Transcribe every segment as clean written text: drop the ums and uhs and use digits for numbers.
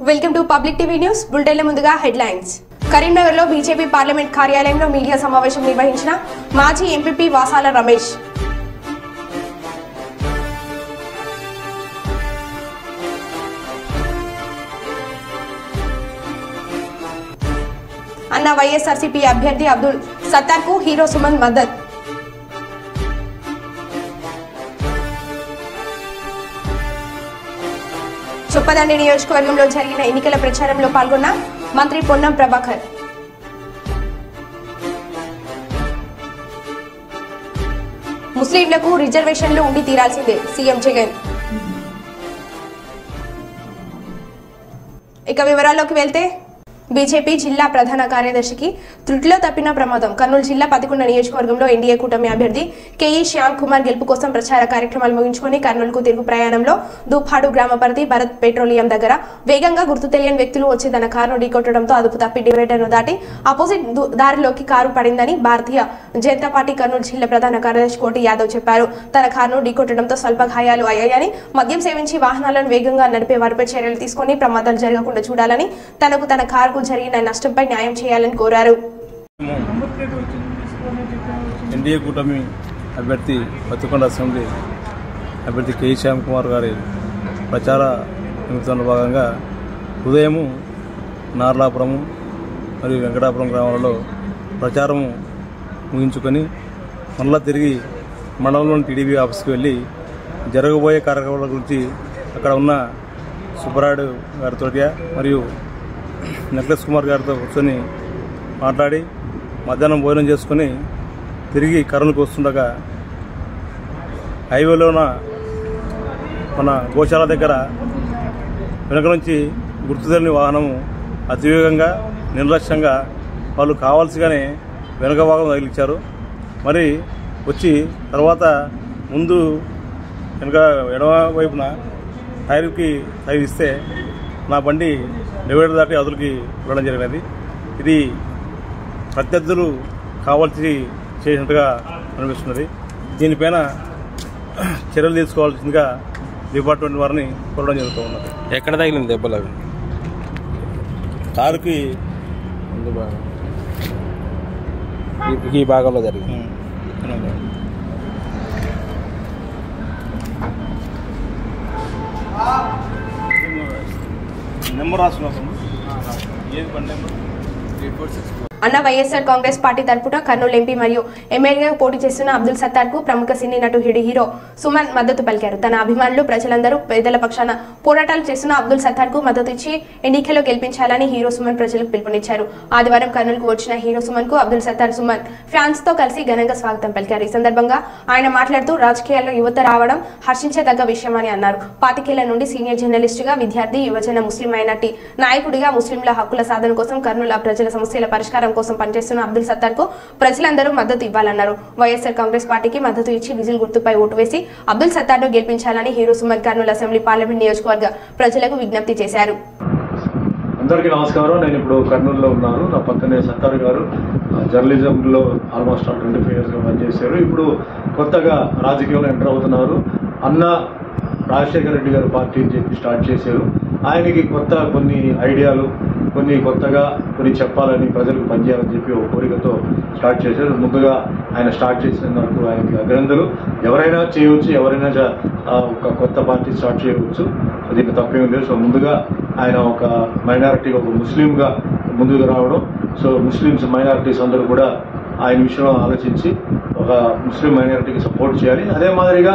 Welcome to public TV news బులెటిన్ల ముందుగా headlines. కరీంనగర్లో బీజేపీ పార్లమెంట్ కార్యాలయంలో మీడియా సమావేశం నిర్వహించిన మాజీ ఎంపీపీ వాసాల రమేష్. అన్న వైఎస్ఆర్సీపీ అభ్యర్థి అబ్దుల్ సత్తార్ కు హీరో సుమన్ మద్దతు. చొప్పదండి నియోజకవర్గంలో జరిగిన ఎన్నికల ప్రచారంలో పాల్గొన్న మంత్రి పొన్నం ప్రభాకర్. ముస్లింలకు రిజర్వేషన్లు ఉండి తీరాల్సిందే సీఎం జగన్. ఇక వివరాల్లోకి వెళ్తే బీజేపీ జిల్లా ప్రధాన కార్యదర్శికి త్రుటిలో తప్పిన ప్రమాదం. కర్నూలు జిల్లా పతికొండ నియోజకవర్గంలో ఎన్డీఏ కూటమి అభ్యర్థి కేఈ శ్యామ్ కుమార్ గెలుపు కోసం ప్రచార కార్యక్రమాలు ముగించుకుని కర్నూలుకు తిరుగు ప్రయాణంలో దూపాడు గ్రామ పరిధి భరత్ పెట్రోలియం దగ్గర వేగంగా గుర్తు తెలియని వ్యక్తులు వచ్చి తన కారును ఢీకొట్టడంతో అదుపు తప్పి డివైడర్ను దాటి ఆపోజిట్ దారిలోకి కారు పడిందని భారతీయ జనతా పార్టీ కర్నూలు జిల్లా ప్రధాన కార్యదర్శి కోటి యాదవ్ చెప్పారు. తన కారును ఢీకొట్టడంతో స్వల్ప గాయాలు అయ్యాయని, మద్యం సేవించి వాహనాలను వేగంగా నడిపే వారిపై చర్యలు తీసుకుని ప్రమాదాలు జరగకుండా చూడాలని, తనకు తన కారుకు జరిగిన నష్టంపై న్యాయం చేయాలని కోరారు. ఎన్డీఏ కూటమి అభ్యర్థి పత్తికొండ అసెంబ్లీ అభ్యర్థి కేఈ శ్యామ్ కుమార్ గారి ప్రచార నిమిత్తంలో భాగంగా ఉదయము నార్లాపురము మరియు వెంకటాపురం గ్రామాలలో ప్రచారం ముగించుకొని మళ్ళా తిరిగి మండలంలోని టీడీపీ ఆఫీస్కి వెళ్ళి జరగబోయే కార్యక్రమాల గురించి అక్కడ ఉన్న సుబ్బరాయుడు గారితో మరియు నెక్లెస్ కుమార్ గారితో కూర్చొని మాట్లాడి మధ్యాహ్నం భోజనం చేసుకుని తిరిగి కర్నూలుకు వస్తుండగా హైవేలోన మన గోశాల దగ్గర వెనక నుంచి గుర్తు తెలియని వాహనము అతివేగంగా నిర్లక్ష్యంగా వాళ్ళు కావాల్సిగానే వెనక భాగం తగిలించారు. మరి వచ్చి తర్వాత ముందు వెనక ఎడమ వైపున టైర్కి తగిలిస్తే నా బండి డివైడర్ దాటి అదులకి వెళ్ళడం జరిగినది. ఇది ప్రత్యర్థులు కావాల్సి చేసినట్టుగా అనిపిస్తున్నది. దీనిపైన చర్యలు తీసుకోవాల్సిందిగా డిపార్ట్మెంట్ వారిని కోరడం జరుగుతూ ఉన్నది. ఎక్కడ తగిలింది దెబ్బలు? అవి కారుకి ఈ భాగంలో జరిగింది. నెంబర్ రాసుకున్నాం. ఏది బండి నెంబర్? అన్న వైఎస్ఆర్ కాంగ్రెస్ పార్టీ తరపున కర్నూలు ఎంపీ మరియు ఎమ్మెల్యేగా పోటీ చేస్తున్న అబ్దుల్ సత్తార్ కు ప్రముఖ సినీ నటుడు హీరో సుమన్ మద్దతు పలికారు. తన అభిమానులు ప్రజలందరూ పేదల పక్షాన పోరాటాలు చేస్తున్న అబ్దుల్ సత్తార్ కు మద్దతు ఇచ్చి ఎన్నికల్లో గెలిపించాలని హీరో సుమన్ ప్రజలకు పిలుపునిచ్చారు. ఆదివారం కర్నూలుకు వచ్చిన హీరో సుమన్ కు అబ్దుల్ సత్తార్ సుమన్ ఫ్యాన్స్ తో కలిసి ఘనంగా స్వాగతం పలికారు. ఈ సందర్భంగా ఆయన మాట్లాడుతూ రాజకీయాల్లో యువత రావడం హర్షించదగ్గ విషయమని అన్నారు. 25 ఏళ్ల నుండి సీనియర్ జర్నలిస్టుగా, విద్యార్థి, యువజన, ముస్లిం మైనార్టీ నాయకుడిగా ముస్లింల హక్కుల సాధన కోసం, కర్నూలు ప్రజల సమస్యల పరిష్కారం కోసం పనిచేస్తున్న అబ్దుల్ సత్తార్ కు ప్రజలందరూ మద్దతు ఇవ్వాలన్నారు. వైఎస్ఆర్ కాంగ్రెస్ పార్టీకి మద్దతు ఇచ్చి విజిల్ గుర్తుపై ఓటు వేసి అబ్దుల్ సత్తార్ ను గెలిపించాలని hero Suman Kurnool assembly parliament నియోజకవర్గ ప్రజలకు విజ్ఞప్తి చేశారు. అందరికీ నమస్కారం. నేను ఇప్పుడు కర్నూలులో ఉన్నాను. నా పక్కనే సత్తార్ గారు జర్నలిజంలో ఆల్మోస్ట్ 25 years పనిచేశారు. ఇప్పుడు కొత్తగా రాజకీయంలో ఎంటర్ అవుతున్నారు. అన్న రాజశేఖర రెడ్డి గారు పార్టీ అని చెప్పి స్టార్ట్ చేశారు. ఆయనకి కొన్ని ఐడియాలు, కొత్తగా కొన్ని చెప్పాలని, ప్రజలకు పనిచేయాలని చెప్పి ఒక కోరికతో స్టార్ట్ చేశారు. ముందుగా ఆయన స్టార్ట్ చేసినందుకు ఆయనకి అభినందనలు. ఎవరైనా చేయవచ్చు, ఎవరైనా ఒక కొత్త పార్టీ స్టార్ట్ చేయవచ్చు, దీనికి తప్పేం లేదు. సో ముందుగా ఆయన ఒక మైనారిటీ, ఒక ముస్లింగా ముందుకు రావడం, సో ముస్లిమ్స్ మైనారిటీస్ అందరూ కూడా ఆయన విషయంలో ఆలోచించి ఒక ముస్లిం మైనారిటీకి సపోర్ట్ చేయాలి. అదే మాదిరిగా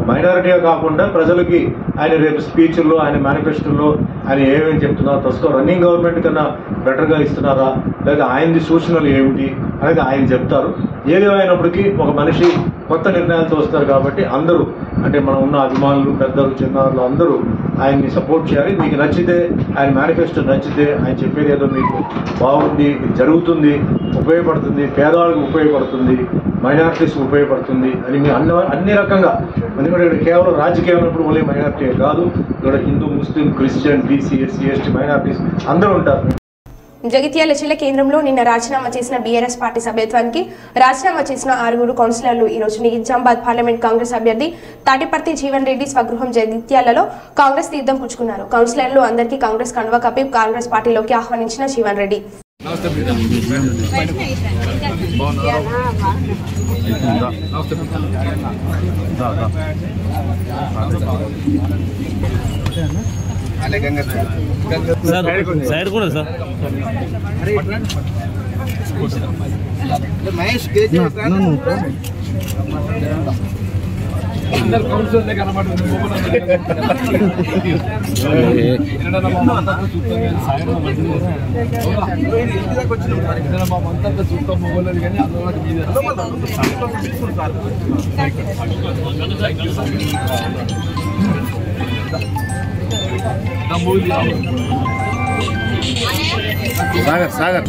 మైనారిటీగా కాకుండా ప్రజలకి ఆయన రేపు స్పీచ్ల్లో, ఆయన మేనిఫెస్టోలో ఆయన ఏమేమి చెప్తున్నారు, ప్రస్తుతం రన్నింగ్ గవర్నమెంట్ కన్నా బెటర్గా ఇస్తున్నారా, లేదా ఆయనది సూచనలు ఏమిటి అనేది ఆయన చెప్తారు. ఏదేమైనప్పటికీ ఒక మనిషి కొత్త నిర్ణయాలతో వస్తారు కాబట్టి అందరూ, అంటే మనం ఉన్న అభిమానులు, పెద్దలు, చిన్నారులు అందరూ ఆయన్ని సపోర్ట్ చేయాలి. మీకు నచ్చితే, ఆయన మేనిఫెస్టో నచ్చితే, ఆయన చెప్పేది ఏదో మీకు బాగుంది, ఇది జరుగుతుంది, ఉపయోగపడుతుంది, పేదవాళ్ళకి ఉపయోగపడుతుంది, మైనారిటీస్ ఉపయోగపడుతుంది అని మీ అన్ని రకంగా, ఎందుకంటే ఇక్కడ కేవలం రాజకీయం ఉన్నప్పుడు ఓన్లీ మైనారిటీ కాదు, ఇక్కడ Hindu, Muslim, Christian, BC, SC, ST minorities అందరూ ఉంటారు. జగిత్యాల జిల్లా కేంద్రంలో నిన్న రాజీనామా చేసిన బీఆర్ఎస్ పార్టీ సభ్యత్వానికి రాజీనామా చేసిన 6 కౌన్సిలర్లు ఈ రోజు నిజామాబాద్ పార్లమెంట్ కాంగ్రెస్ అభ్యర్థి తాటిపర్తి జీవన్ రెడ్డి స్వగృహం జగిత్యాలలో కాంగ్రెస్ తీర్థం పుచ్చుకున్నారు. కౌన్సిలర్లు అందరికీ కాంగ్రెస్ కండువా కప్పి కాంగ్రెస్ పార్టీలోకి ఆహ్వానించిన జీవన్ రెడ్డి సాగర్ సాగర్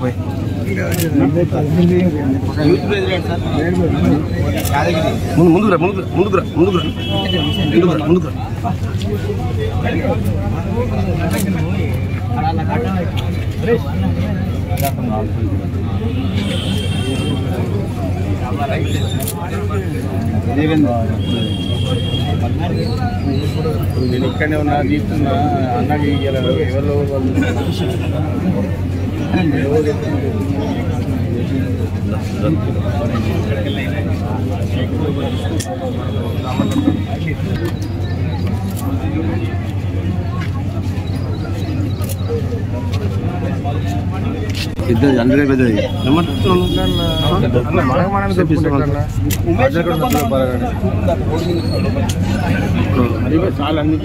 పోయి ముందుకురా ముందుకురా ముందుకురా ముందుకురా ముందుకురా నేను ఇక్కడనే ఉన్నా తీస్తున్నా అన్నకి ఎవరు ఇద్దరు అందరే పెద్దది చాలా అన్ని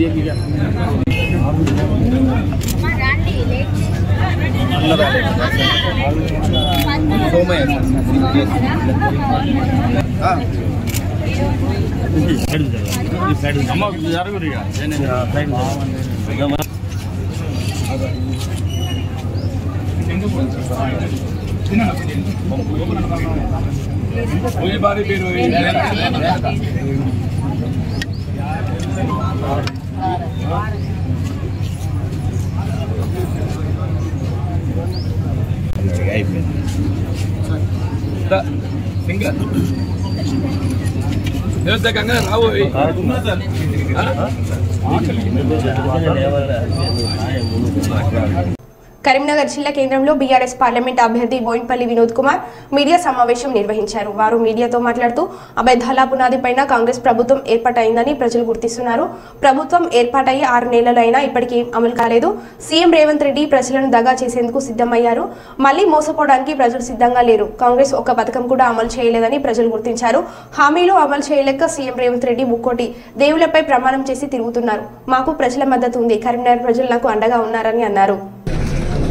కరీంనగర్ జిల్లా కేంద్రంలో బీఆర్ఎస్ పార్లమెంట్ అభ్యర్థి బోయిన్పల్లి వినోద్ కుమార్ మీడియా సమావేశం నిర్వహించారు. వారు మీడియాతో మాట్లాడుతూ అబద్ధాల పునాదిపైన కాంగ్రెస్ ప్రభుత్వం ఏర్పాటైందని ప్రజలు గుర్తిస్తున్నారు. ప్రభుత్వం ఏర్పాటయ్యి 6 నెలలైనా ఇప్పటికీ అమలు కాలేదు. సీఎం రేవంత్ రెడ్డి ప్రజలను దగా చేసేందుకు సిద్ధమయ్యారు. మళ్లీ మోసపోవడానికి ప్రజలు సిద్ధంగా లేరు. కాంగ్రెస్ ఒక్క పథకం కూడా అమలు చేయలేదని ప్రజలు గుర్తించారు. హామీలు అమలు చేయలేక సీఎం రేవంత్ రెడ్డి ముక్కోటి దేవులపై ప్రమాణం చేసి తిరుగుతున్నారు. మాకు ప్రజల మద్దతు ఉంది. కరీంనగర్ ప్రజలు నాకు అండగా ఉన్నారని అన్నారు.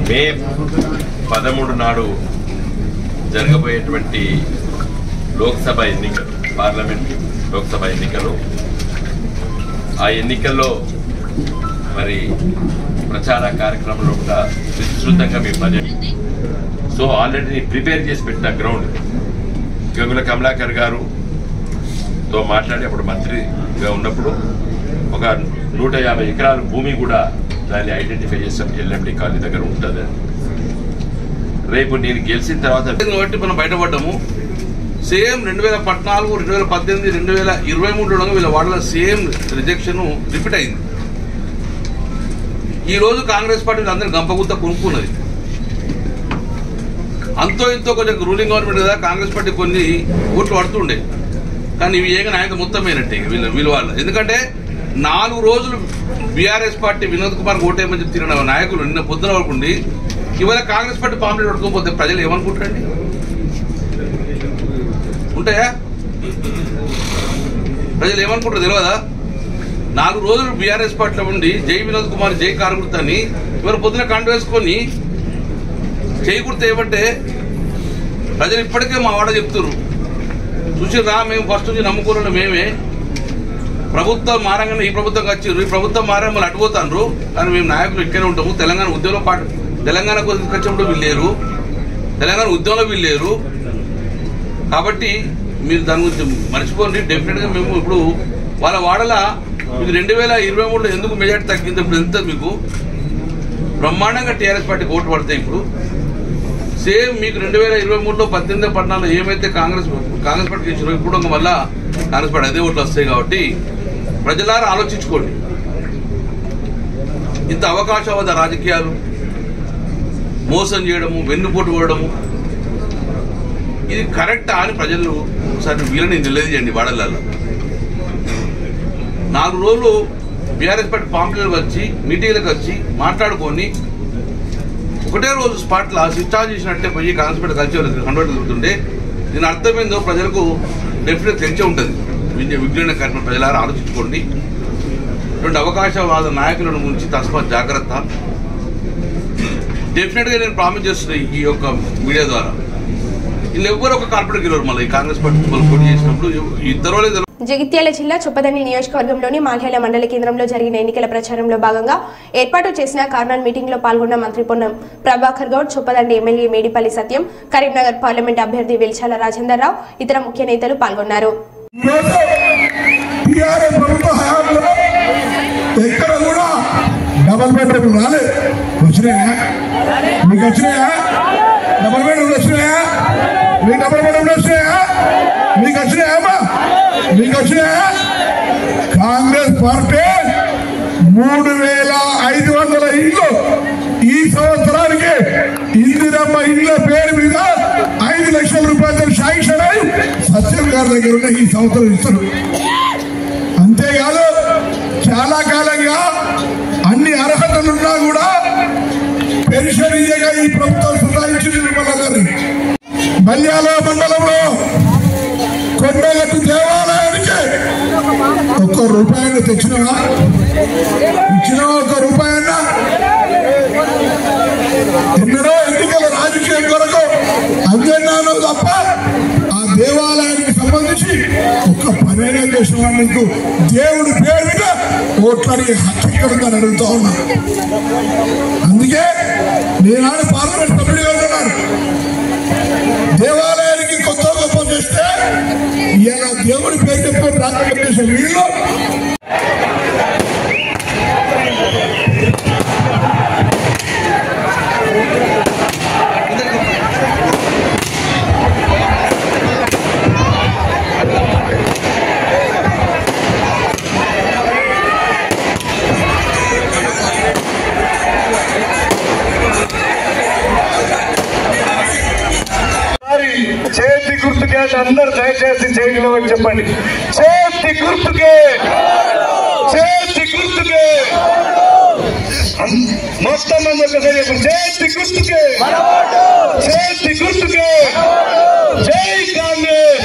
మే 13 నాడు జరగబోయేటువంటి లోక్సభ ఎన్నికలు, పార్లమెంట్ లోక్సభ ఎన్నికలు, ఆ ఎన్నికల్లో మరి ప్రచార కార్యక్రమంలో కూడా విస్తృతంగా మేము బడ్జెట్ సో ఆల్రెడీ ప్రిపేర్ చేసి పెట్టిన గ్రౌండ్ గంగుల కమలాకర్ గారుతో మాట్లాడి అప్పుడు మంత్రిగా ఉన్నప్పుడు ఒక 150 ఎకరాల భూమి కూడా దాన్ని ఐడెంటిఫై చేస్తాం. ఎల్ఎండి కాలనీ దగ్గర ఉంటుంది. రేపు నేను గెలిచిన తర్వాత కాబట్టి మనం బయటపడ్డాము. సేమ్ 2014, 2018, 2023 వీళ్ళ వాడల సేమ్ రిజెక్షన్ రిపీట్ అయింది. ఈ రోజు కాంగ్రెస్ పార్టీ అందరినీ గంపగుత్త కొనుక్కున్నది. అంతో ఇంతో కొంచెం రూలింగ్ గవర్నమెంట్ కదా, కాంగ్రెస్ పార్టీ కొన్ని ఓట్లు పడుతుండే. కానీ ఇవి ఏక నాయక మొత్తమైనట్టే వీళ్ళ వాళ్ళు. ఎందుకంటే 4 రోజులు బీఆర్ఎస్ పార్టీ వినోద్ కుమార్ ఓటేమని చెప్పి తిరిగిన నాయకులు నిన్న పొద్దున వరకు ఉండి ఇవాళ కాంగ్రెస్ పార్టీ పాంప్లెట్ పట్టుకోకపోతే ప్రజలు ఏమనుకుంటారండి? ఉంటాయా? ప్రజలు ఏమనుకుంటారు తెలియదా? 4 రోజులు బీఆర్ఎస్ పార్టీలో ఉండి జై వినోద్ కుమార్ జై కారుగుర్తని ఇవాళ పొద్దున కండు వేసుకొని చేయకూడదు ఏమంటే ప్రజలు ఇప్పటికే మా వాడ చెప్తున్నారు. చూసిరా, మేము ఫస్ట్ నుంచి నమ్ముకున్న మేమే ప్రభుత్వం మారంగానే ఈ ప్రభుత్వం వచ్చారు. ఈ ప్రభుత్వం మారే మళ్ళీ అటుపోతారు. కానీ మేము నాయకులు ఇక్కడే ఉంటాము. తెలంగాణ ఉద్యమంలో పాటు తెలంగాణ కోసం వచ్చినప్పుడు వీళ్ళు లేరు, తెలంగాణ ఉద్యమంలో వీళ్ళు లేరు. కాబట్టి మీరు దాని గురించి మర్చిపోండి. డెఫినెట్గా మేము ఇప్పుడు వాళ్ళ వాడల మీకు 2023లో ఎందుకు మెజార్టీ తగ్గింది? ఇప్పుడు ఎంత మీకు బ్రహ్మాండంగా టీఆర్ఎస్ పార్టీకి ఓటు పడతాయి. ఇప్పుడు సేమ్ మీకు 2023లో 18, 14 ఏమైతే కాంగ్రెస్ పార్టీకి ఇచ్చారో ఇప్పుడు మళ్ళా కాంగ్రెస్ పార్టీ అదే ఓట్లు వస్తాయి. కాబట్టి ప్రజలారా ఆలోచించుకోండి. ఇంత అవకాశవాద రాజకీయాలు, మోసం చేయడము, వెన్నుపోటు పోవడము, ఇది కరెక్టా అని ప్రజలు ఒకసారి వీళ్ళని నిలదీయండి. వాడలలో 4 రోజులు బీఆర్ఎస్ పార్టీ పాంప్లెట్లు వచ్చి మీటింగ్లకు వచ్చి మాట్లాడుకొని ఒకటే రోజు స్పాట్లో స్విచ్ ఆఫ్ చేసినట్టే పోయి కాంగ్రెస్ పార్టీ కలిసి కన్వర్ట్ జరుగుతుండే. దీని అర్థమైందో ప్రజలకు డెఫినెట్ తెలిసే ఉంటుంది. విజ్ఞాన కార్యక్రమం ప్రజలారా ఆలోచించుకోండి. ఇటువంటి అవకాశవాద నాయకులను గురించి తస్మాత్ జాగ్రత్త. డెఫినెట్గా నేను ప్రామిస్ చేస్తున్నాను ఈ యొక్క మీడియా ద్వారా, వీళ్ళు ఎవ్వరు ఒక కార్పొరేట్ గెలవరు. మళ్ళీ కాంగ్రెస్ పార్టీ పోటీ చేసినప్పుడు ఇద్దరు. జగిత్యాల జిల్లా చొప్పదండి నియోజకవర్గంలోని మాల్యాల మండల కేంద్రంలో జరిగిన ఎన్నికల ప్రచారంలో భాగంగా ఏర్పాటు చేసిన కార్నర్ మీటింగ్ లో పాల్గొన్న మంత్రి పొన్నం ప్రభాకర్ గౌడ్, చొప్పదండి ఎమ్మెల్యే మేడిపల్లి సత్యం, కరీంనగర్ పార్లమెంట్ అభ్యర్థి వెల్చాల రాజేందర్ రావు, ఇతర ముఖ్య నేతలు పాల్గొన్నారు. డబల్ బెడ్రూమ్ రాలేదు, వచ్చినాయా? మీకు వచ్చినాయా? డబల్ బెడ్రూమ్ వచ్చినాయా? మీకు డబల్ బెడ్రూమ్ వచ్చినాయా? మీకు వచ్చినాయా? మీకు వచ్చినాయా? కాంగ్రెస్ పార్టీ 3500 ఇళ్ళు ఈ సంవత్సరానికి ఇందిరమ్మ ఇళ్ల పేరు మీద 5 లక్షల రూపాయలు శాంక్షన్ అయి సత్యం గారి దగ్గర ఉన్న ఈ సంవత్సరం ఇస్తారు. అంతేకాదు చాలా కాలంగా అన్ని అర్హతలున్నా కూడా పెన్షన్ ఇయ్యగా ఈ ప్రభుత్వం సుధారించింది. నిర్మలా గారి మల్యాల మండలంలో కొండగట్టు దేవాలయానికి 1 రూపాయలు తెచ్చినవా? ఇచ్చినవా 1 రూపాయన్నా? ఎన్నడో ఎన్నికల రాజకీయం కొరకు అంజన్నాను తప్ప ఆ దేవాలయానికి సంబంధించి ఒక్క పనైనా చేసిన వాళ్ళకు దేవుడి పేరు మీద ఓట్లని హక్కెక్కడుందని అడుగుతా ఉన్నా. అందుకే నేనాడు పార్లమెంట్ సభ్యుడిగా ఉన్నాను. దేవాలయానికి కొత్త గొప్ప చేస్తే ఇలా దేవుడి పేరు చెప్పి రాజకీయం చేసే వీళ్ళు చేతి గుర్తుకే అందరు దయచేసి చేయగల చెప్పండి. చేతి గుర్తుకే, చేతి గుర్తుకే మొత్తం మంది ఒకసారి చేతి గుర్తుకే, చేతి గుర్తుకే. జై కాంగ్రెస్,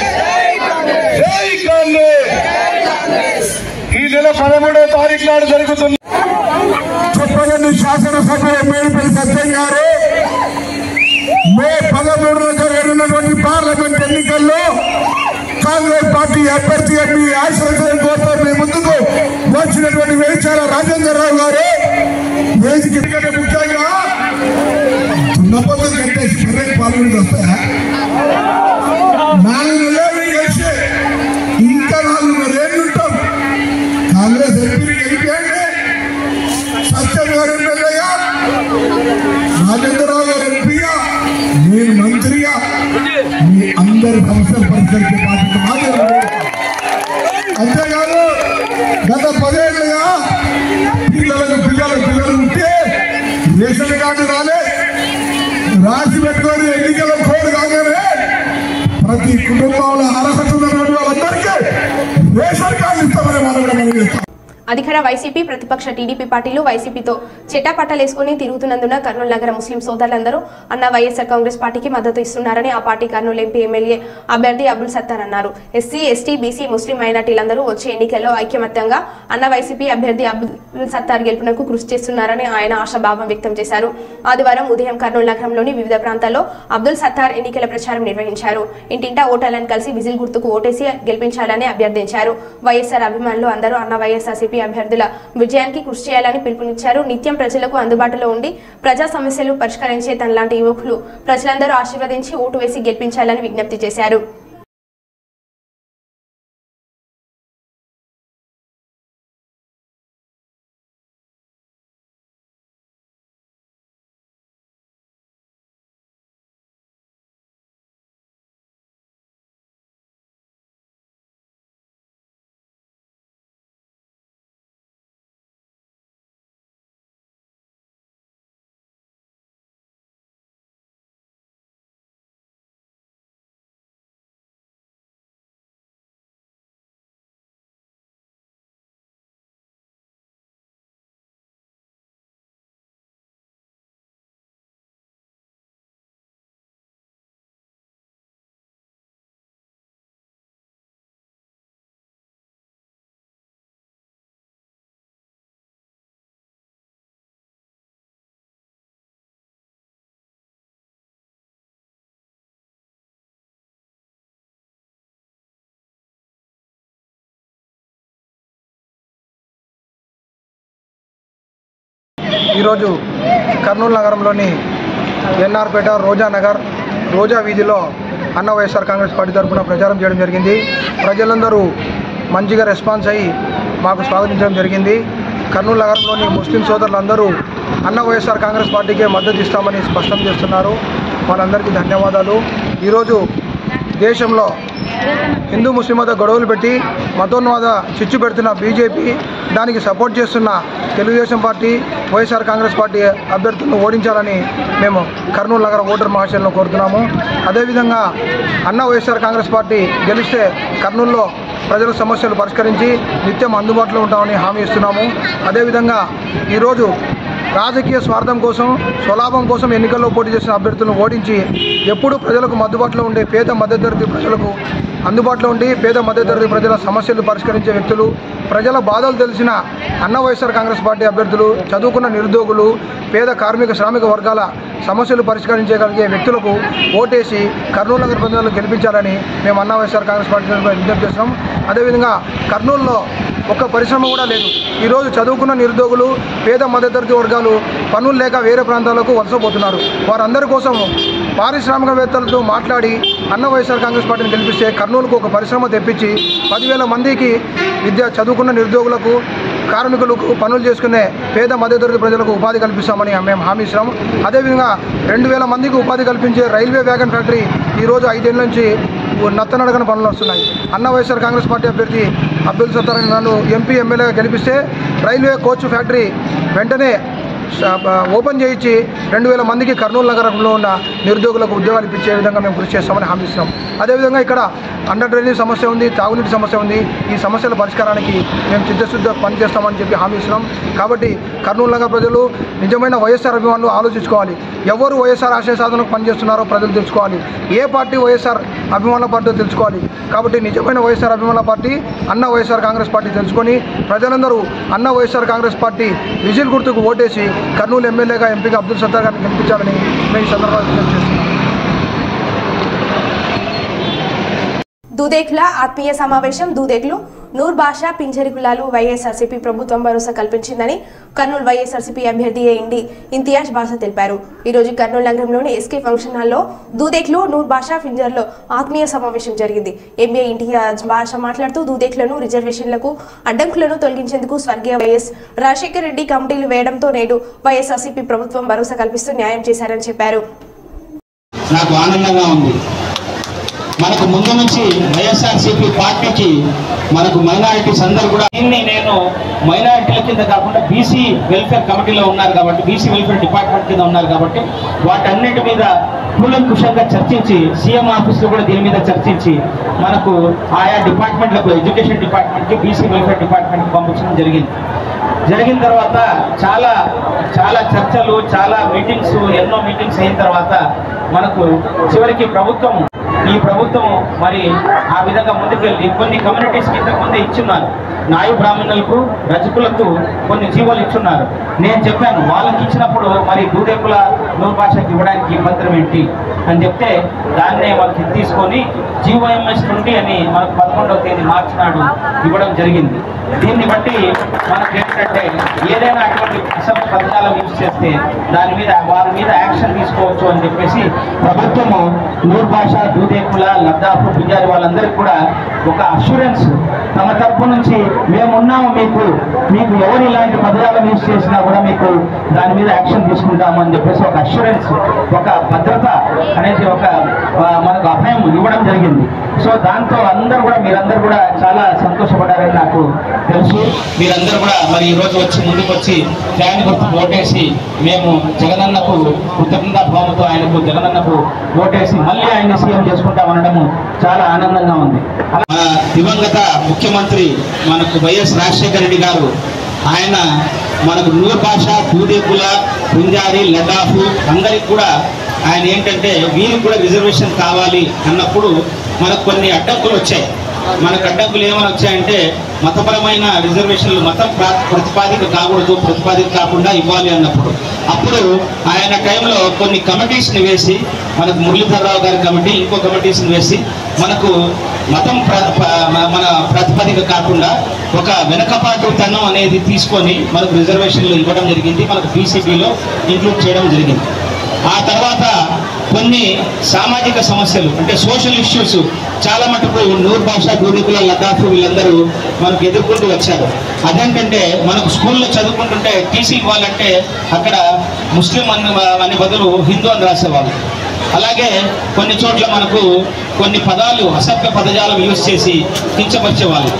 జై కాంగ్రెస్. ఈ నెల 13వ తారీఖు నాడు జరుగుతుంది. చొప్పదండి శాసనసభ్యులు మేడిపల్లి సత్యం గారు మే 13న జరగనున్నటువంటి పార్లమెంట్ ఎన్నికల్లో కాంగ్రెస్ పార్టీ అభ్యర్థి మీ ఆశీర్వదం కోసం మీ ముందుకు వచ్చినటువంటి వెల్చాల రాజేందర్ రావు గారు వేదిక ముఖ్యంగా దున్నపోతలు కట్టేసి బర్రెకి పాల్గొని వస్తాయా? 4 నెలలు కలిసి ఇంకా 4 ఏళ్ళు ఉంటాం. కాంగ్రెస్ ఎంపీ గెలిపేయండి, సత్యం గారు ఎమ్మెల్యేగా, రాజేందర్ రావు గారు ఎంపీగా, నేను మంత్రిగా మీ అందరి సమస్యలు పరిష్కరించే బాధ్యత మాత్రం. అంతేకాదు గత 10 ఏళ్ళుగా పిల్లలు ఉంటే రేషన్ కార్డు రాలే, రాసి పెట్టుకొని ఎన్నికల కోడ్ కాగానే ప్రతి కుటుంబంలో అర్హత ఉన్నటువంటి వాళ్ళందరికీ రేషన్ కార్డు ఇస్తామని మనం చేస్తాం. అధికార వైసీపీ ప్రతిపక్ష టీడీపీ పార్టీలు వైసీపీతో చెట్టాపట్టాలేసుకుని తిరుగుతున్నందున కర్నూలు నగర ముస్లిం సోదరులందరూ అన్న వైఎస్ఆర్ కాంగ్రెస్ పార్టీకి మద్దతు ఇస్తున్నారని ఆ పార్టీ కర్నూలు ఎంపీ ఎమ్మెల్యే అభ్యర్థి అబ్దుల్ సత్తార్ అన్నారు. ఎస్సీ, ఎస్టీ, బీసీ, ముస్లిం మైనార్టీలందరూ వచ్చే ఎన్నికల్లో ఐక్యమత్యంగా అన్న వైసీపీ అభ్యర్థి అబ్దుల్ సత్తార్ గెలుపునకు కృషి చేస్తున్నారని ఆయన ఆశాభావం వ్యక్తం చేశారు. ఆదివారం ఉదయం కర్నూలు నగరంలోని వివిధ ప్రాంతాల్లో అబ్దుల్ సత్తార్ ఎన్నికల ప్రచారం నిర్వహించారు. ఇంటింటా ఓటర్లను కలిసి విజిల్ గుర్తుకు ఓటేసి గెలిపించాలని అభ్యర్థించారు. వైఎస్ఆర్ అభిమానులు అందరూ అన్న వైఎస్ఆర్సీపీ అభ్యర్థుల విజయానికి కృషి చేయాలని పిలుపునిచ్చారు. నిత్యం ప్రజలకు అందుబాటులో ఉండి ప్రజా సమస్యలు పరిష్కరించే తనలాంటి యువకులు ప్రజలందరూ ఆశీర్వదించి ఓటు వేసి గెలిపించాలని విజ్ఞప్తి చేశారు. ఈరోజు కర్నూలు నగరంలోని ఎన్ఆర్పేట రోజానగర్ రోజా వీధిలో అన్న వైఎస్ఆర్ కాంగ్రెస్ పార్టీ తరఫున ప్రచారం చేయడం జరిగింది. ప్రజలందరూ మంచిగా రెస్పాన్స్ అయ్యి మాకు స్వాగతించడం జరిగింది. కర్నూలు నగరంలోని ముస్లిం సోదరులందరూ అన్న వైఎస్ఆర్ కాంగ్రెస్ పార్టీకే మద్దతు ఇస్తామని స్పష్టం చేస్తున్నారు. వాళ్ళందరికీ ధన్యవాదాలు. ఈరోజు దేశంలో హిందూ ముస్లిం మధ్య గొడవలు పెట్టి మతోన్వాద చిచ్చు పెడుతున్న బీజేపీ, దానికి సపోర్ట్ చేస్తున్న తెలుగుదేశం పార్టీ, వైఎస్ఆర్ కాంగ్రెస్ పార్టీ అభ్యర్థులను ఓడించాలని మేము కర్నూలు నగర ఓటర్ మహాశయులను కోరుతున్నాము. అదేవిధంగా అన్న వైఎస్ఆర్ కాంగ్రెస్ పార్టీ గెలిస్తే కర్నూలులో ప్రజల సమస్యలు పరిష్కరించి నిత్యం అందుబాటులో ఉంటామని హామీ ఇస్తున్నాము. అదేవిధంగా ఈరోజు రాజకీయ స్వార్థం కోసం, స్వలాభం కోసం ఎన్నికల్లో పోటీ చేసిన అభ్యర్థులను ఓడించి ఎప్పుడు ప్రజలకు అందుబాటులో ఉండే పేద మధ్యతరగతి ప్రజలకు అందుబాటులో ఉండి పేద మధ్యతరగతి ప్రజల సమస్యలు పరిష్కరించే వ్యక్తులు, ప్రజల బాధలు తెలిసిన అన్న వైఎస్ఆర్ కాంగ్రెస్ పార్టీ అభ్యర్థులు, చదువుకున్న నిరుద్యోగులు, పేద కార్మిక శ్రామిక వర్గాల సమస్యలు పరిష్కరించగలిగే వ్యక్తులకు ఓటేసి కర్నూలు నగర ప్రజలను గెలిపించాలని మేము అన్న వైఎస్ఆర్ కాంగ్రెస్ పార్టీ విజ్ఞప్తి చేస్తున్నాం. అదేవిధంగా కర్నూలులో ఒక్క పరిశ్రమ కూడా లేదు. ఈరోజు చదువుకున్న నిరుద్యోగులు, పేద మధ్యతరగతి వర్గాలు పనులు లేక వేరే ప్రాంతాలకు వలసపోతున్నారు. వారందరి కోసం పారిశ్రామికవేత్తలతో మాట్లాడి అన్న వైఎస్ఆర్ కాంగ్రెస్ పార్టీని గెలిపిస్తే కర్నూలుకు ఒక పరిశ్రమ తెప్పించి 10,000 మందికి చదువుకున్న నిరుద్యోగులకు, కార్మికులకు, పనులు చేసుకునే పేద మధ్యతరగతి ప్రజలకు ఉపాధి కల్పిస్తామని మేము హామీ ఇస్తాము. అదేవిధంగా 2,000 మందికి ఉపాధి కల్పించే రైల్వే వ్యాగన్ ఫ్యాక్టరీ ఈరోజు 5 ఏళ్ళ నుంచి నత్తనడకన పనులు వస్తున్నాయి. అన్న వైఎస్ఆర్ కాంగ్రెస్ పార్టీ అభ్యర్థి అబ్దుల్ సత్తార్ నన్ను ఎంపీ ఎమ్మెల్యేగా గెలిపిస్తే రైల్వే కోచ్ ఫ్యాక్టరీ వెంటనే ఓపెన్ చేయించి 2,000 మందికి కర్నూలు నగరంలో ఉన్న నిరుద్యోగులకు ఉద్యోగాలు ఇప్పించే విధంగా మేము కృషి చేస్తామని హామీ ఇస్తున్నాం. అదేవిధంగా ఇక్కడ అండర్ డ్రైనేజ్ సమస్య ఉంది, తాగునీటి సమస్య ఉంది. ఈ సమస్యల పరిష్కారానికి మేము చిత్తశుద్ధ పనిచేస్తామని చెప్పి హామీ ఇస్తున్నాం. కాబట్టి కర్నూలు నగర ప్రజలు నిజమైన వైఎస్ఆర్ అభిమానులు ఆలోచించుకోవాలి. ఎవరు వైఎస్ఆర్ ఆశయ సాధనకు పనిచేస్తున్నారో ప్రజలు తెలుసుకోవాలి. ఏ పార్టీ వైఎస్ఆర్ అభిమానుల పార్టీ తెలుసుకోవాలి. కాబట్టి నిజమైన వైఎస్ఆర్ అభిమానుల పార్టీ అన్న వైఎస్ఆర్ కాంగ్రెస్ పార్టీ తెలుసుకొని ప్రజలందరూ అన్న వైఎస్ఆర్ కాంగ్రెస్ పార్టీ విజిల్ గుర్తుకు ఓటేసి కర్నూలు ఎమ్మెల్యేగా ఎంపీగా అబ్దుల్ సత్తార్ గారిని గెలిపించాలని మేము ఈ సందర్భంగా విజ్ఞప్తి చేస్తున్నాం. దూదేకుల ఆత్మీయ సమావేశం. దూదేకులు నూర్ బాషా పింజరి కులాలు వైఎస్ఆర్సీపీ ప్రభుత్వం భరోసా కల్పించిందని కర్నూలు వైఎస్ఆర్సీపీ అభ్యర్థి ఇంతియాజ్ బాషా తెలిపారు. ఈ రోజు కర్నూలు నగరంలోని ఎస్కే ఫంక్షన్ హాల్లో దూదేకులు నూర్ బాషా పింజర్లో ఆత్మీయ సమావేశం జరిగింది. ఎంబీఏ ఇంతియాజ్ బాషా మాట్లాడుతూ దూదేకులను రిజర్వేషన్లకు అడ్డంకులను తొలగించేందుకు స్వర్గీయ వైఎస్ రాజశేఖర రెడ్డి కమిటీలు వేయడంతో నేడు వైఎస్ఆర్సీపీ ప్రభుత్వం భరోసా కల్పిస్తూ న్యాయం చేశారని చెప్పారు. నాకు ఆనందంగా ఉంది. మనకు ముందు నుంచి వైఎస్ఆర్సీపీ పార్టీకి మనకు మైనారిటీస్ అందరూ కూడా దీన్ని నేను మైనారిటీల కింద కాకుండా బీసీ వెల్ఫేర్ కమిటీలో ఉన్నారు కాబట్టి, బీసీ వెల్ఫేర్ డిపార్ట్మెంట్ కింద ఉన్నారు కాబట్టి వాటన్నిటి మీద కూలంకుషంగా చర్చించి సీఎం ఆఫీస్లో కూడా దీని మీద చర్చించి మనకు ఆయా డిపార్ట్మెంట్లకు, ఎడ్యుకేషన్ డిపార్ట్మెంట్కి, బీసీ వెల్ఫేర్ డిపార్ట్మెంట్కి పంపించడం జరిగిన తర్వాత చాలా చాలా చర్చలు, చాలా మీటింగ్స్, ఎన్నో మీటింగ్స్ అయిన తర్వాత మనకు చివరికి ఈ ప్రభుత్వం మరి ఆ విధంగా ముందుకెళ్ళి కొన్ని కమ్యూనిటీస్కి ఇంతకుముందే ఇచ్చున్నారు. నాయు బ్రాహ్మణులకు, రజకులకు కొన్ని జీవోలు ఇచ్చున్నారు. నేను చెప్పాను వాళ్ళకి ఇచ్చినప్పుడు మరి దూదేకుల నూరు భాషకి ఇవ్వడానికి ఇబ్బంది ఏంటి అని చెప్తే దాన్నే వాళ్ళకి తీసుకొని జీవోఎంఎస్ 20 అని మనకు 11వ తేదీ మార్చి నాడు ఇవ్వడం జరిగింది. దీన్ని బట్టి మనకు ఏంటంటే ఏదైనా అటువంటి అసలు పథకాలు యూజ్ చేస్తే వారి మీద యాక్షన్ తీసుకోవచ్చు అని చెప్పేసి ప్రభుత్వము నూర్ భాష, దూదేకుల, లద్దాఫ్, పింజారి వాళ్ళందరికీ కూడా ఒక అష్యూరెన్స్ తమ తరపు నుంచి మేమున్నాము, మీకు ఎవరు ఇలాంటి పథకాలు యూజ్ చేసినా కూడా మీకు దాని మీద యాక్షన్ తీసుకుంటాము అని చెప్పేసి ఒక అష్యూరెన్స్, ఒక భద్రత అనేది ఒక మనకు అభయం ఇవ్వడం జరిగింది. సో దాంతో మీరందరూ కూడా చాలా సంతోషపడ్డారని నాకు తెలుసు. మీరందరూ కూడా మరి ఈరోజు ముందుకు వచ్చి ఫ్యాన్ గుర్తుకు ఓటేసి మేము జగనన్నకు కృతజ్ఞతాభావంతో జగనన్నకు ఓటేసి మళ్ళీ ఆయన సీఎం చేసుకుంటామనడము చాలా ఆనందంగా ఉంది. మన దివంగత ముఖ్యమంత్రి మనకు వైఎస్ రాజశేఖర రెడ్డి గారు ఆయన మనకు నూర్ భాష, దూదేకుల, పింజారి, లదాఫ్ అందరికి కూడా ఆయన ఏంటంటే వీరికి కూడా రిజర్వేషన్ కావాలి అన్నప్పుడు మనకు కొన్ని అడ్డంకులు వచ్చాయి. మనకు అడ్డంకులు ఏమైనా వచ్చాయంటే మతపరమైన రిజర్వేషన్లు మతం ప్రతిపాదిక కాకుండా ఇవ్వాలి అన్నప్పుడు అప్పుడు ఆయన టైంలో కొన్ని కమిటీస్ని వేసి మనకు మురళీధరరావు గారి కమిటీ ఇంకో కమిటీస్ని వేసి మనకు మతం మన ప్రతిపాదిక కాకుండా ఒక వెనకపాటుతనం అనేది తీసుకొని మనకు రిజర్వేషన్లు ఇవ్వడం జరిగింది, మనకు బీసీబీలో ఇంక్లూడ్ చేయడం జరిగింది. ఆ తర్వాత కొన్ని సామాజిక సమస్యలు అంటే సోషల్ ఇష్యూస్ చాలా మటుకు నూర్ బాషా దూరికుల లదాఫ్ వీళ్ళందరూ మనకు ఎదుర్కొంటూ వచ్చారు. అదేంటంటే మనకు స్కూల్లో చదువుకుంటుంటే టీసీ ఇవ్వాలంటే అక్కడ ముస్లిం అనే బదులు హిందూ అని రాసేవాళ్ళు. అలాగే కొన్ని చోట్ల మనకు కొన్ని పదాలు అసభ్య పదజాలం యూజ్ చేసి కించపరిచేవాళ్ళు.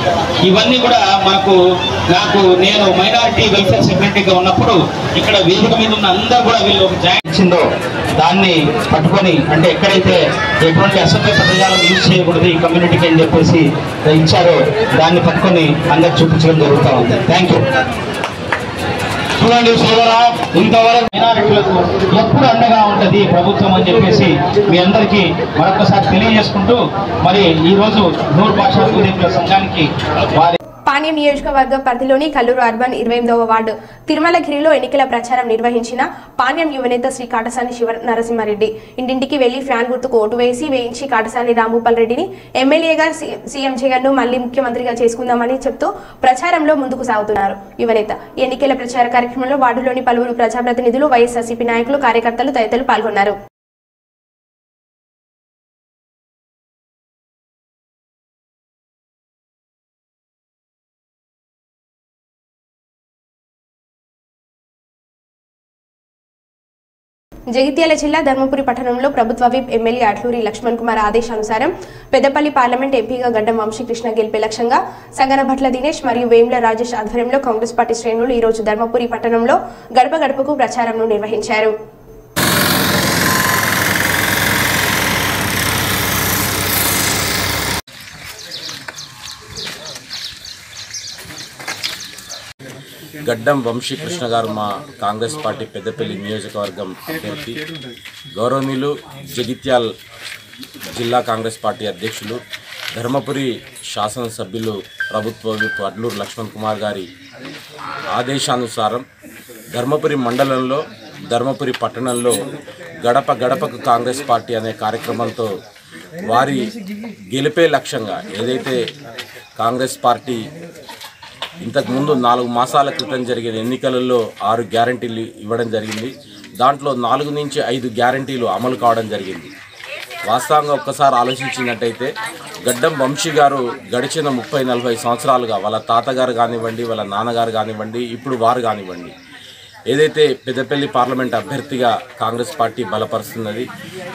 ఇవన్నీ కూడా నేను మైనారిటీ వెల్ఫేర్ సెక్రటరీగా ఉన్నప్పుడు ఇక్కడ వేదిక మీద ఉన్న అందరూ కూడా వీళ్ళు ఒక జాయింట్ ఇచ్చిందో దాన్ని పట్టుకొని అంటే ఎక్కడైతే ఎటువంటి అసభ్య పదజాలం యూజ్ చేయకూడదు ఈ కమ్యూనిటీకి అని చెప్పేసి ఇచ్చారో దాన్ని పట్టుకొని అందరికి చూపించడం జరుగుతూ ఉంది. Thank you. చూడండి సోదరా, ఇంతవరకు మైనారిటీలకు ఎప్పుడు అండగా ఉంటుంది ప్రభుత్వం అని చెప్పేసి మీ అందరికీ మరొకసారి తెలియజేసుకుంటూ మరి ఈరోజు నూర్ భాషా ఉద్యోగుల సంఘానికి వారి పాణ్యం నియోజకవర్గ పరిధిలోని కల్లూరు అర్బన్ 28వ వార్డు తిరుమలగిరిలో ఎన్నికల ప్రచారం నిర్వహించిన పాణ్యం యువనేత శ్రీ కాటసాని శివ నరసింహారెడ్డి ఇంటింటికి వెళ్లి ఫ్యాన్ గుర్తుకు ఓటు వేయించి కాటసాని రాంభూపాల్ రెడ్డిని ఎమ్మెల్యేగా సీఎం జగన్ ను మళ్లీ ముఖ్యమంత్రిగా చేసుకుందామని చెప్తూ ప్రచారంలో ముందుకు సాగుతున్నారు. యువనేత ఎన్నికల ప్రచార కార్యక్రమంలో వార్డులోని పలువురు ప్రజాప్రతినిధులు, వైఎస్ఆర్సీపీ నాయకులు, కార్యకర్తలు తదితరులు పాల్గొన్నారు. జగిత్యాల జిల్లా ధర్మపురి పట్టణంలో ప్రభుత్వ విప్ ఎమ్మెల్యే అట్లూరి లక్ష్మణ్ కుమార్ ఆదేశానుసారం పెద్దపల్లి పార్లమెంట్ ఎంపీగా గడ్డం వంశీకృష్ణ గెలిపే లక్ష్యంగా సంగనభట్ల దినేష్ మరియు వేముల రాజేష్ ఆధ్వర్యంలో కాంగ్రెస్ పార్టీ శ్రేణులు ఈ రోజు ధర్మపురి పట్టణంలో గడప గడపకు ప్రచారంను నిర్వహించారు. గడ్డం వంశీకృష్ణ గారు మా కాంగ్రెస్ పార్టీ పెద్దపల్లి నియోజకవర్గం అభ్యర్థి, గౌరవనీయులు జగిత్యాల్ జిల్లా కాంగ్రెస్ పార్టీ అధ్యక్షులు, ధర్మపురి శాసనసభ్యులు ప్రభుత్వ విప్ అట్లూరి లక్ష్మణ్ కుమార్ గారి ఆదేశానుసారం ధర్మపురి మండలంలో, ధర్మపురి పట్టణంలో గడప గడపకు కాంగ్రెస్ పార్టీ అనే కార్యక్రమంతో వారి గెలిపే లక్ష్యంగా ఏదైతే కాంగ్రెస్ పార్టీ ఇంతకుముందు 4 మాసాల క్రితం జరిగిన ఎన్నికలలో 6 గ్యారంటీలు ఇవ్వడం జరిగింది. దాంట్లో 4 నుంచి 5 గ్యారంటీలు అమలు కావడం జరిగింది. వాస్తవంగా ఒక్కసారి ఆలోచించినట్టయితే గడ్డం వంశీ గారు గడిచిన 30-40 సంవత్సరాలుగా వాళ్ళ తాతగారు కానివ్వండి, వాళ్ళ నాన్నగారు కానివ్వండి, ఇప్పుడు వారు కానివ్వండి, ఏదైతే పెద్దపల్లి పార్లమెంట్ అభ్యర్థిగా కాంగ్రెస్ పార్టీ బలపరుస్తున్నది,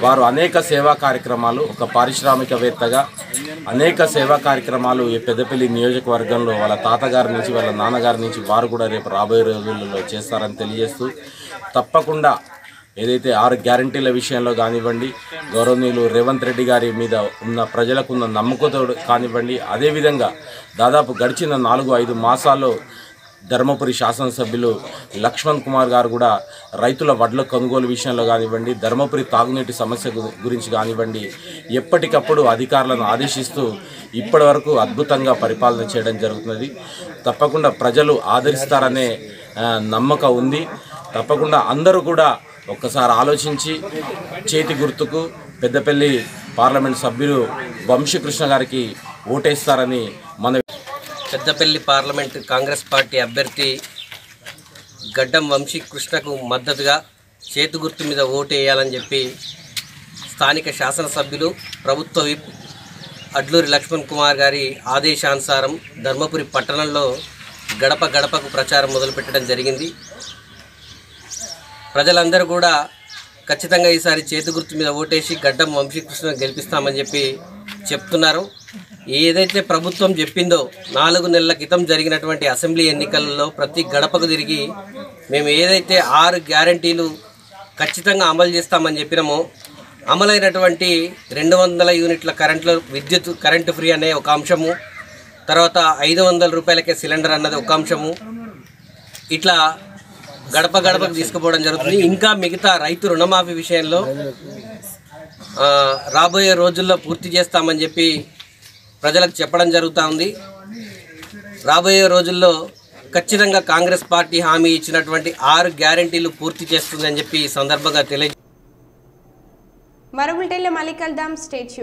వారు అనేక సేవా కార్యక్రమాలు, ఒక పారిశ్రామికవేత్తగా అనేక సేవా కార్యక్రమాలు ఈ పెద్దపల్లి నియోజకవర్గంలో వాళ్ళ తాతగారి నుంచి, వాళ్ళ నాన్నగారి నుంచి వారు కూడా రేపు రాబోయే రోజులలో చేస్తారని తెలియజేస్తూ, తప్పకుండా ఏదైతే 6 గ్యారంటీల విషయంలో కానివ్వండి, గౌరవనీయులు రేవంత్ రెడ్డి గారి మీద ఉన్న ప్రజలకున్న నమ్మకంతో కానివ్వండి, అదేవిధంగా దాదాపు గడిచిన 4-5 మాసాల్లో ధర్మపురి శాసనసభ్యులు లక్ష్మణ్ కుమార్ గారు కూడా రైతుల వడ్ల కొనుగోలు విషయంలో కానివ్వండి, ధర్మపురి తాగునీటి సమస్య గురించి కానివ్వండి, ఎప్పటికప్పుడు అధికారులను ఆదేశిస్తూ ఇప్పటి వరకు అద్భుతంగా పరిపాలన చేయడం జరుగుతున్నది. తప్పకుండా ప్రజలు ఆదరిస్తారనే నమ్మకం ఉంది. తప్పకుండా అందరూ కూడా ఒక్కసారి ఆలోచించి చేతి గుర్తుకు పెద్దపల్లి పార్లమెంట్ సభ్యులు వంశీకృష్ణ గారికి ఓటేస్తారని మన పెద్దపల్లి పార్లమెంట్ కాంగ్రెస్ పార్టీ అభ్యర్థి గడ్డం వంశీకృష్ణకు మద్దతుగా చేతి గుర్తు మీద ఓటు వేయాలని చెప్పి స్థానిక శాసనసభ్యులు ప్రభుత్వ విప్ అడ్లూరి లక్ష్మణ్ కుమార్ గారి ఆదేశానుసారం ధర్మపురి పట్టణంలో గడప గడపకు ప్రచారం మొదలుపెట్టడం జరిగింది. ప్రజలందరూ కూడా ఖచ్చితంగా ఈసారి చేతి గుర్తు మీద ఓటేసి గడ్డం వంశీకృష్ణ గెలిపిస్తామని చెప్పి చెప్తున్నారు. ఏదైతే ప్రభుత్వం చెప్పిందో 4 నెలల క్రితం జరిగినటువంటి అసెంబ్లీ ఎన్నికలలో ప్రతి గడపకు తిరిగి మేము ఏదైతే 6 గ్యారంటీలు ఖచ్చితంగా అమలు చేస్తామని చెప్పినామో అమలైనటువంటి 200 యూనిట్ల విద్యుత్ కరెంటు ఫ్రీ అనే ఒక అంశము, తర్వాత 500 రూపాయలకే సిలిండర్ అన్నది ఒక అంశము, ఇట్లా గడప గడపకు తీసుకుపోవడం జరుగుతుంది. ఇంకా మిగతా రైతు రుణమాఫీ విషయంలో రాబోయే రోజుల్లో పూర్తి చేస్తామని చెప్పి ప్రజలకు చెప్పడం జరుగుతూ ఉంది. రాబోయే రోజుల్లో ఖచ్చితంగా కాంగ్రెస్ పార్టీ హామీ ఇచ్చినటువంటి 6 గ్యారెంటీలు పూర్తి చేస్తుందని చెప్పి ఈ సందర్భంగా తెలియ మరో బులెటిన్లో మళ్ళీ కలుద్దాం. Stay tune.